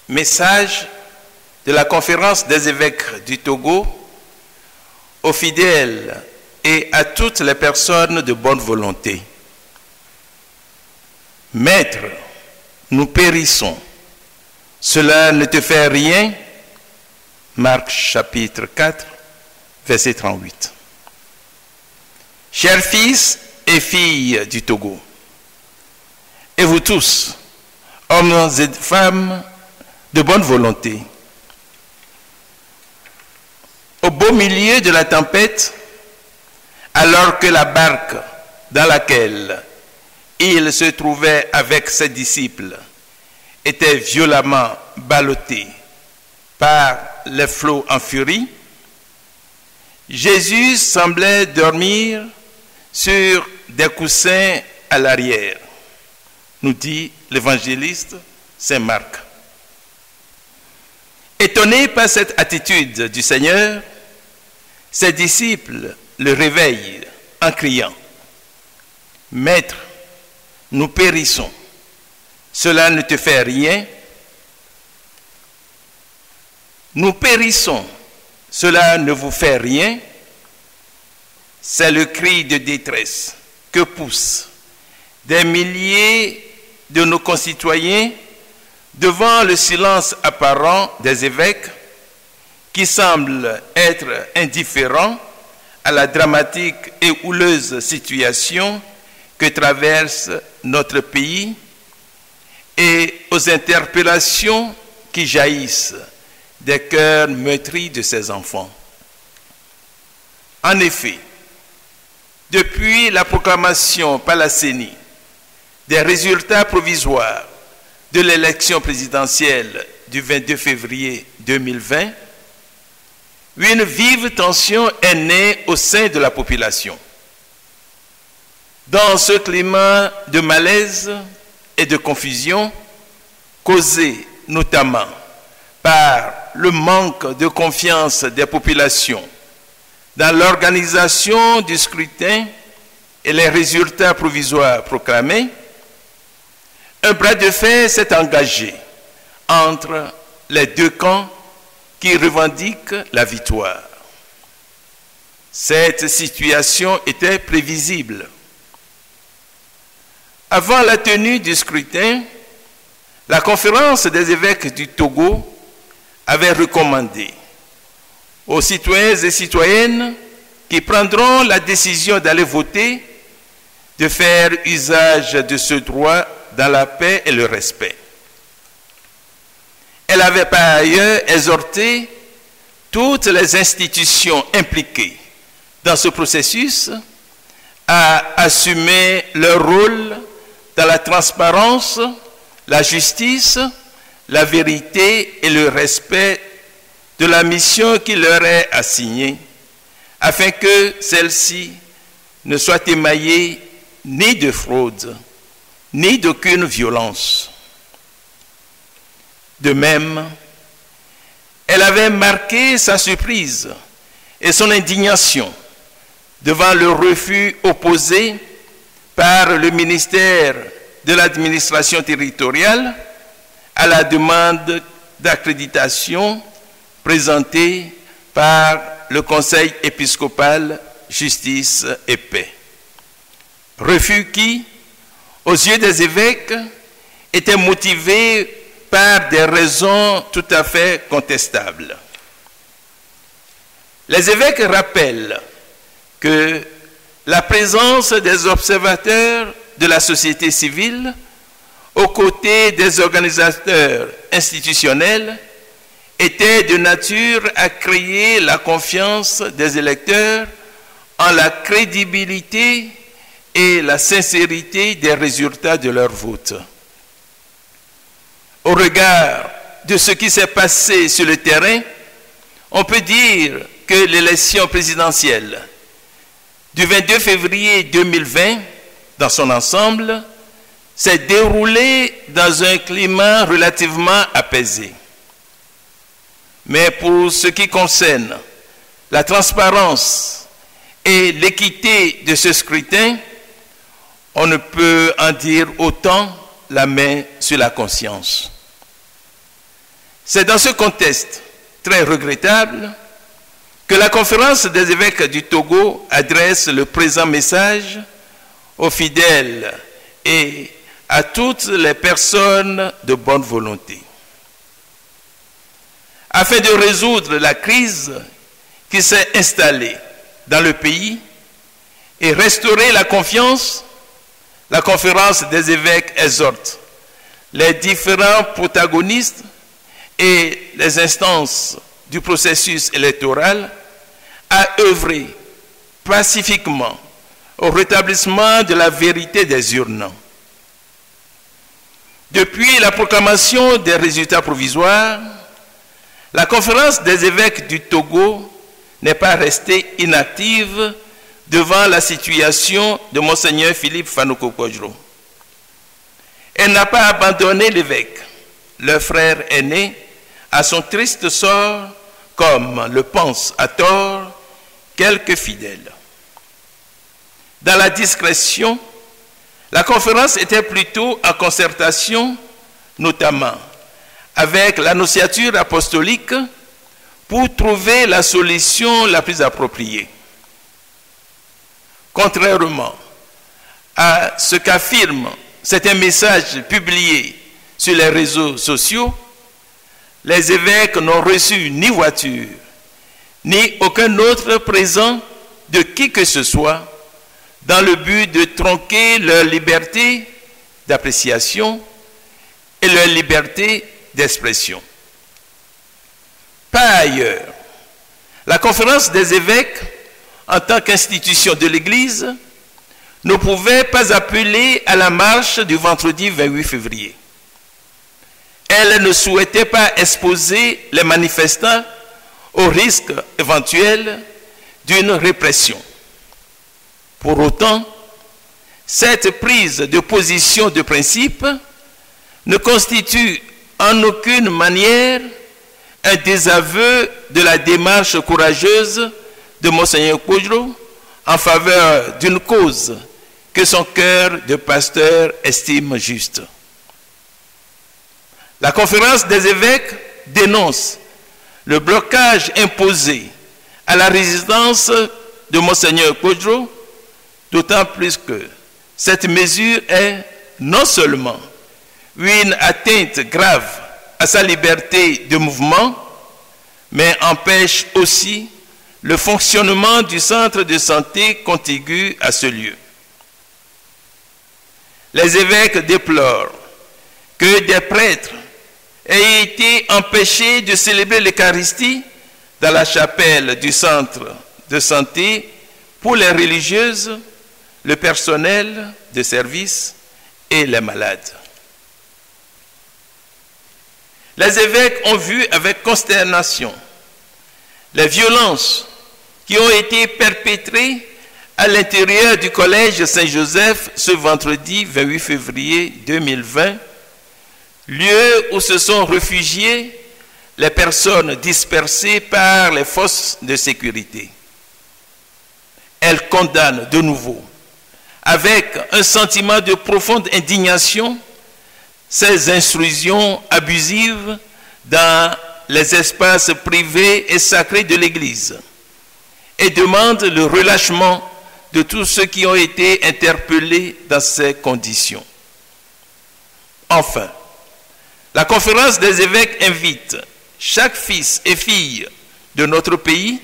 Message de la conférence des évêques du Togo aux fidèles et à toutes les personnes de bonne volonté. Maître, nous périssons. Cela ne te fait rien. Marc chapitre 4, verset 38. Chers fils et filles du Togo, et vous tous, hommes et femmes de bonne volonté, au beau milieu de la tempête, alors que la barque dans laquelle il se trouvait avec ses disciples était violemment ballottée par les flots en furie, Jésus semblait dormir sur des coussins à l'arrière, nous dit l'évangéliste Saint Marc. Étonnés par cette attitude du Seigneur, ses disciples le réveillent en criant « Maître, nous périssons, cela ne te fait rien. Nous périssons, cela ne vous fait rien. » C'est le cri de détresse que poussent des milliers de nos concitoyens devant le silence apparent des évêques qui semblent être indifférents à la dramatique et houleuse situation que traverse notre pays et aux interpellations qui jaillissent des cœurs meurtris de ses enfants. En effet, depuis la proclamation par la CENI des résultats provisoires de l'élection présidentielle du 22 février 2020, une vive tension est née au sein de la population. Dans ce climat de malaise et de confusion, causé notamment par le manque de confiance des populations dans l'organisation du scrutin et les résultats provisoires proclamés, un bras de fer s'est engagé entre les deux camps qui revendiquent la victoire. Cette situation était prévisible. Avant la tenue du scrutin, la conférence des évêques du Togo avait recommandé aux citoyens et citoyennes qui prendront la décision d'aller voter de faire usage de ce droit dans la paix et le respect. Elle avait par ailleurs exhorté toutes les institutions impliquées dans ce processus à assumer leur rôle dans la transparence, la justice, la vérité et le respect de la mission qui leur est assignée, afin que celle-ci ne soit émaillée ni de fraude, ni d'aucune violence. De même, elle avait marqué sa surprise et son indignation devant le refus opposé par le ministère de l'administration territoriale à la demande d'accréditation présentée par le Conseil épiscopal Justice et Paix. Refus qui, aux yeux des évêques, était motivé par des raisons tout à fait contestables. Les évêques rappellent que la présence des observateurs de la société civile aux côtés des organisateurs institutionnels était de nature à créer la confiance des électeurs en la crédibilité et la sincérité des résultats de leur vote. Au regard de ce qui s'est passé sur le terrain, on peut dire que l'élection présidentielle du 22 février 2020, dans son ensemble, s'est déroulée dans un climat relativement apaisé. Mais pour ce qui concerne la transparence et l'équité de ce scrutin, on ne peut en dire autant la main sur la conscience. C'est dans ce contexte très regrettable que la conférence des évêques du Togo adresse le présent message aux fidèles et à toutes les personnes de bonne volonté. Afin de résoudre la crise qui s'est installée dans le pays et restaurer la confiance, la conférence des évêques exhorte les différents protagonistes et les instances du processus électoral à œuvrer pacifiquement au rétablissement de la vérité des urnes. Depuis la proclamation des résultats provisoires, la conférence des évêques du Togo n'est pas restée inactive devant la situation de Monseigneur Philippe Fanouko Kodjo. Elle n'a pas abandonné l'évêque, leur frère aîné, à son triste sort, comme le pensent à tort quelques fidèles. Dans la discrétion, la conférence était plutôt en concertation, notamment avec l'annonciature apostolique, pour trouver la solution la plus appropriée. Contrairement à ce qu'affirment certains messages publiés sur les réseaux sociaux, les évêques n'ont reçu ni voiture, ni aucun autre présent de qui que ce soit, dans le but de tronquer leur liberté d'appréciation et leur liberté d'expression. Par ailleurs, la conférence des évêques, en tant qu'institution de l'Église, ne pouvait pas appeler à la marche du vendredi 28 février. Elle ne souhaitait pas exposer les manifestants au risque éventuel d'une répression. Pour autant, cette prise de position de principe ne constitue en aucune manière un désaveu de la démarche courageuse de Monseigneur Kodjo en faveur d'une cause que son cœur de pasteur estime juste. La conférence des évêques dénonce le blocage imposé à la résidence de Monseigneur Kodjo, d'autant plus que cette mesure est non seulement une atteinte grave à sa liberté de mouvement, mais empêche aussi le fonctionnement du centre de santé contigu à ce lieu. Les évêques déplorent que des prêtres aient été empêchés de célébrer l'Eucharistie dans la chapelle du centre de santé pour les religieuses, le personnel de service et les malades. Les évêques ont vu avec consternation les violences qui ont été perpétrées à l'intérieur du collège Saint-Joseph ce vendredi 28 février 2020, lieu où se sont réfugiées les personnes dispersées par les forces de sécurité. Elle condamne de nouveau, avec un sentiment de profonde indignation, ces intrusions abusives dans les espaces privés et sacrés de l'Église et demande le relâchement de tous ceux qui ont été interpellés dans ces conditions. Enfin, la conférence des évêques invite chaque fils et fille de notre pays,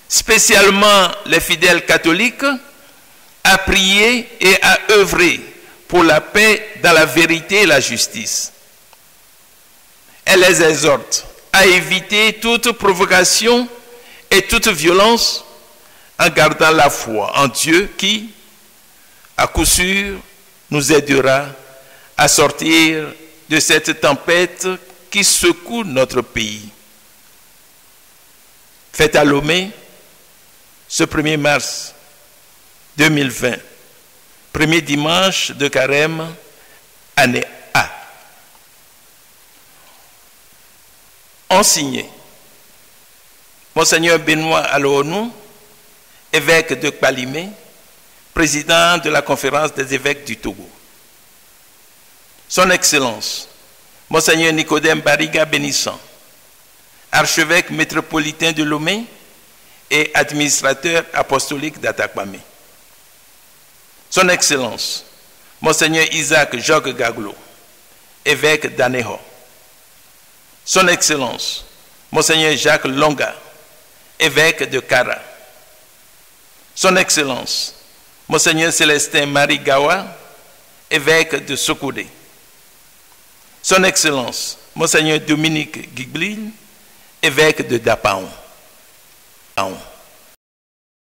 spécialement les fidèles catholiques, à prier et à œuvrer pour la paix dans la vérité et la justice. Elle les exhorte à éviter toute provocation et toute violence en gardant la foi en Dieu qui, à coup sûr, nous aidera à sortir de cette tempête qui secoue notre pays. Fête à Lomé, ce 1er mars 2020, premier dimanche de carême, année A. Ont signé Monseigneur Benoît Alonou, évêque de Kpalimé, président de la conférence des évêques du Togo. Son Excellence, Monseigneur Nicodème Bariga Bénisson, archevêque métropolitain de Lomé et administrateur apostolique d'Atakwame. Son Excellence, Monseigneur Isaac Jacques Gaglo, évêque d'Aného. Son Excellence, Monseigneur Jacques Longa, évêque de Kara. Son Excellence, Monseigneur Célestin Marie Gawa, évêque de Sokoudé. Son Excellence, Monseigneur Dominique Guiblil, évêque de Dapaon.